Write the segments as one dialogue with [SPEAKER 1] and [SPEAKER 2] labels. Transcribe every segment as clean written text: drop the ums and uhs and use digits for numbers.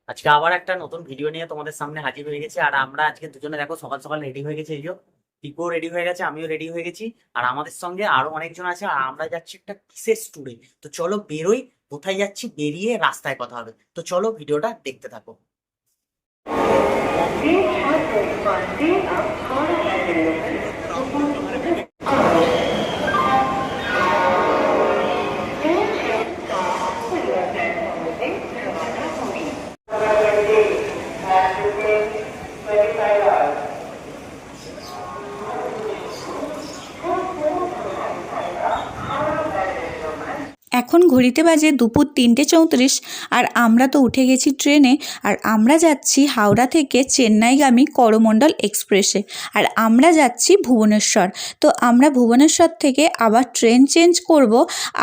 [SPEAKER 1] আজকে আবার একটা নতুন ভিডিও নিয়ে তোমাদের সামনে হাজির হয়ে গেছি। আর আমরা আজকে দুজনে দেখো সকাল সকাল রেডি হয়ে গেছি। এই যে পিকো রেডি হয়ে গেছে, আমিও রেডি হয়ে গেছি। আর আমাদের সঙ্গে আরো অনেকজন আছে, আর আমরা যাচ্ছি একটা বিশেষ ট্যুরে। তো চলো বেরোই। কোথায় যাচ্ছি বেরিয়ে রাস্তায় কথা হবে। তো চলো ভিডিওটা দেখতে থাকো।
[SPEAKER 2] এখন ঘড়িতে বাজে দুপুর 3:34। আর আমরা তো উঠে গেছি ট্রেনে। আর আমরা যাচ্ছি হাওড়া থেকে চেন্নাইগামী করমণ্ডল এক্সপ্রেসে। আর আমরা যাচ্ছি ভুবনেশ্বর। তো আমরা ভুবনেশ্বর থেকে আবার ট্রেন চেঞ্জ করব।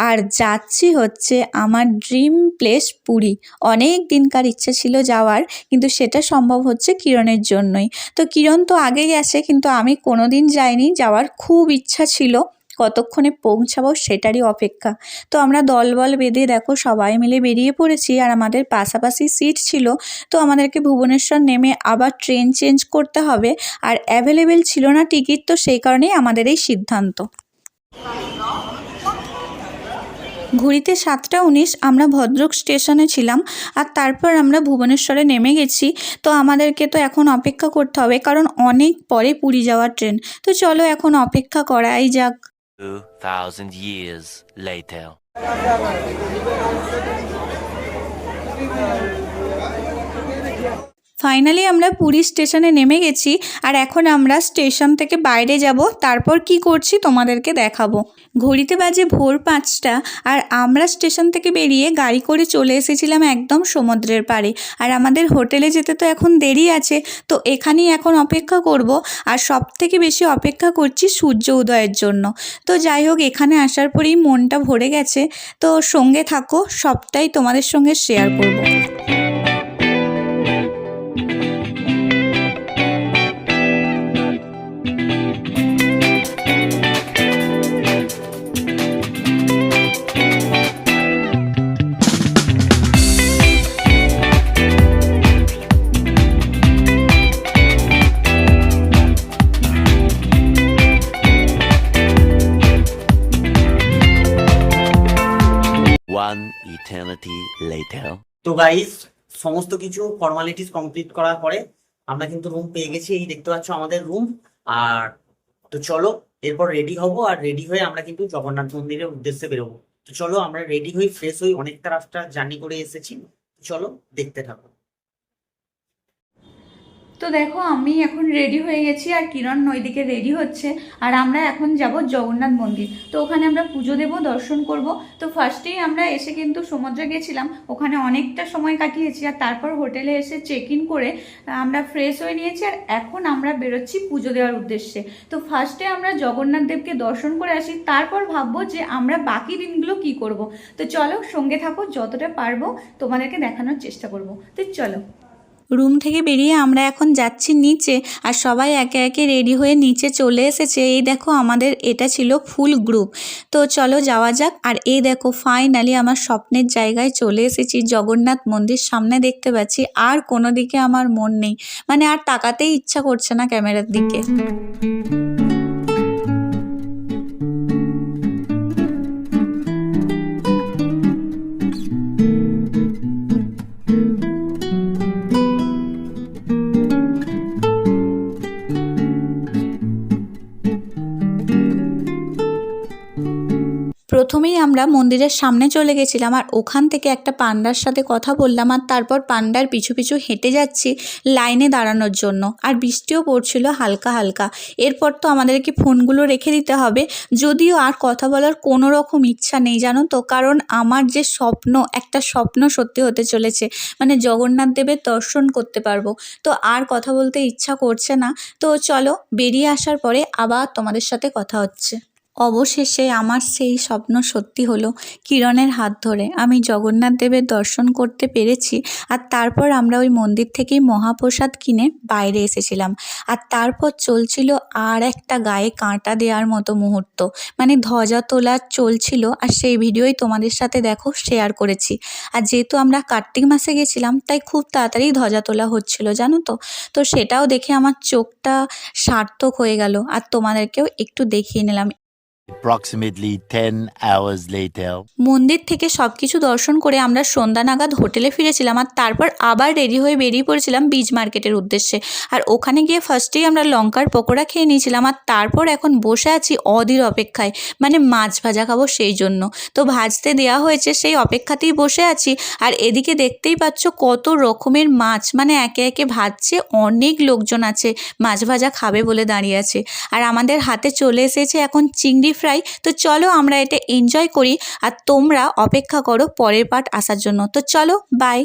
[SPEAKER 2] আর যাচ্ছি হচ্ছে আমার ড্রিম প্লেস পুরী। অনেক দিনকার ইচ্ছা ছিল যাওয়ার, কিন্তু সেটা সম্ভব হচ্ছে কিরণের জন্যই। তো কিরণ তো আগেই গেছে, কিন্তু আমি কোনো দিন যাইনি, যাওয়ার খুব ইচ্ছা ছিল। কতক্ষণে পৌঁছাবো সেটারই অপেক্ষা। তো আমরা দলবল বেঁধে দেখো সবাই মিলে বেরিয়ে পড়েছি। আর আমাদের পাশাপাশি সিট ছিল। তো আমাদেরকে ভুবনেশ্বর নেমে আবার ট্রেন চেঞ্জ করতে হবে। আর অ্যাভেলেবেল ছিল না টিকিট, তো সেই কারণেই আমাদের এই সিদ্ধান্ত। ঘড়িতে 7:19 আমরা ভদ্রক স্টেশনে ছিলাম। আর তারপর আমরা ভুবনেশ্বরে নেমে গেছি। তো আমাদেরকে তো এখন অপেক্ষা করতে হবে, কারণ অনেক পরে পুরী যাওয়ার ট্রেন। তো চলো এখন অপেক্ষা করাই যাক।
[SPEAKER 3] 2000 years later.
[SPEAKER 2] ফাইনালি আমরা পুরী স্টেশনে নেমে গেছি। আর এখন আমরা স্টেশন থেকে বাইরে যাব, তারপর কি করছি তোমাদেরকে দেখাবো। ঘড়িতে বাজে ভোর 5টা। আর আমরা স্টেশন থেকে বেরিয়ে গাড়ি করে চলে এসেছিলাম একদম সমুদ্রের পাড়ে। আর আমাদের হোটেলে যেতে তো এখন দেরি আছে, তো এখানেই এখন অপেক্ষা করব। আর সব থেকে বেশি অপেক্ষা করছি সূর্য উদয়ের জন্য। তো যাই হোক, এখানে আসার পরেই মনটা ভরে গেছে। তো সঙ্গে থাকো, সবটাই তোমাদের সঙ্গে শেয়ার করব।
[SPEAKER 3] One eternity later.
[SPEAKER 1] তো গাইস, সমস্ত কিছু ফর্মালিটিস কমপ্লিট করার পরে আমরা কিন্তু রুম পেয়ে গেছি। এই দেখতে পাচ্ছ আমাদের রুম। আর তো চলো এরপর রেডি হব। আর রেডি হয়ে আমরা কিন্তু জগন্নাথ মন্দিরের উদ্দেশ্যে বেরোবো। তো চলো আমরা রেডি হই, ফ্রেশ হই, অনেকটা রাস্তা জার্নি করে এসেছি। চলো দেখতে থাকো।
[SPEAKER 2] তো দেখো আমি এখন রেডি হয়ে গেছি, আর কিরণ ওইদিকে রেডি হচ্ছে। আর আমরা এখন যাব জগন্নাথ মন্দির। তো ওখানে আমরা পুজো দেব, দর্শন করব। তো ফার্স্টেই আমরা এসে কিন্তু সমুদ্রে গেছিলাম, ওখানে অনেকটা সময় কাটিয়েছি। আর তারপর হোটেলে এসে চেক ইন করে আমরা ফ্রেশ হয়ে নিয়েছি। আর এখন আমরা বেরোচ্ছি পুজো দেওয়ার উদ্দেশ্যে। তো ফার্স্টে আমরা জগন্নাথ দেবকে দর্শন করে আসি, তারপর ভাববো যে আমরা বাকি দিনগুলো কি করব। তো চলো সঙ্গে থাকো, যতটা পারবো তোমাদেরকে দেখানোর চেষ্টা করব। তো চলো। রুম থেকে বেরিয়ে আমরা এখন যাচ্ছি নিচে। আর সবাই একে একে রেডি হয়ে নিচে চলে এসেছে। এই দেখো আমাদের এটা ছিল ফুল গ্রুপ। তো চলো যাওয়া যাক। আর এই দেখো ফাইনালি আমার স্বপ্নের জায়গায় চলে এসেছি, জগন্নাথ মন্দির সামনে দেখতে পাচ্ছি। আর কোনো দিকে আমার মন নেই, মানে আর তাকাতেই ইচ্ছা করছে না ক্যামেরার দিকে। প্রথমেই আমরা মন্দিরের সামনে চলে গেছিলাম। আর ওখান থেকে একটা পান্ডার সাথে কথা বললাম। আর তারপর পান্ডার পিছু পিছু হেঁটে যাচ্ছি লাইনে দাঁড়ানোর জন্য। আর বৃষ্টিও পড়ছিল হালকা হালকা। এরপর তো আমাদেরকে ফোনগুলো রেখে দিতে হবে। যদিও আর কথা বলার কোনো রকম ইচ্ছা নেই, জানো তো, কারণ আমার যে স্বপ্ন, একটা স্বপ্ন সত্যি হতে চলেছে, মানে জগন্নাথ দেবের দর্শন করতে পারবো। তো আর কথা বলতে ইচ্ছা করছে না। তো চলো বেরিয়ে আসার পরে আবার তোমাদের সাথে কথা হচ্ছে। অবশেষে আমার সেই স্বপ্ন সত্যি হলো। কিরণের হাত ধরে আমি জগন্নাথ দেবের দর্শন করতে পেরেছি। আর তারপর আমরা ওই মন্দির থেকেই মহাপ্রসাদ কিনে বাইরে এসেছিলাম। আর তারপর চলছিল আর একটা গায়ে কাঁটা দেওয়ার মতো মুহূর্ত, মানে ধ্বজা তোলা চলছিল। আর সেই ভিডিওই তোমাদের সাথে দেখো শেয়ার করেছি। আর যেহেতু আমরা কার্তিক মাসে গেছিলাম তাই খুব তাড়াতাড়ি ধ্বজা তোলা হচ্ছিল, জানো তো। তো সেটাও দেখে আমার চোখটা সার্থক হয়ে গেল। আর তোমাদেরকেও একটু দেখিয়ে নিলাম।
[SPEAKER 3] Approximately 10 hours later.
[SPEAKER 2] মন্দির থেকে সব কিছু দর্শন করে আমরা সন্ধ্যা নাগাদ হোটেলে ফিরেছিলাম। আর তারপর আবার রেডি হয়ে বেরিয়ে পড়েছিলাম বীজ মার্কেটের উদ্দেশ্যে। আর ওখানে গিয়ে ফার্স্টেই আমরা লঙ্কার পকোড়া খেয়ে নিয়েছিলাম। আর তারপর এখন বসে আছি অধীর অপেক্ষায়, মানে মাছ ভাজা খাবো সেই জন্য। তো ভাজতে দেওয়া হয়েছে, সেই অপেক্ষাতেই বসে আছি। আর এদিকে দেখতেই পাচ্ছ কত রকমের মাছ, মানে একে একে ভাজছে। অনেক লোকজন আছে মাছ ভাজা খাবে বলে দাঁড়িয়ে আছে। আর আমাদের হাতে চলে এসেছে এখন চিংড়ি ফ্রাই। তো চলো আমরা এটা এনজয় করি আর তোমরা অপেক্ষা করো পরের পার্ট আসার জন্য। তো চলো, বাই।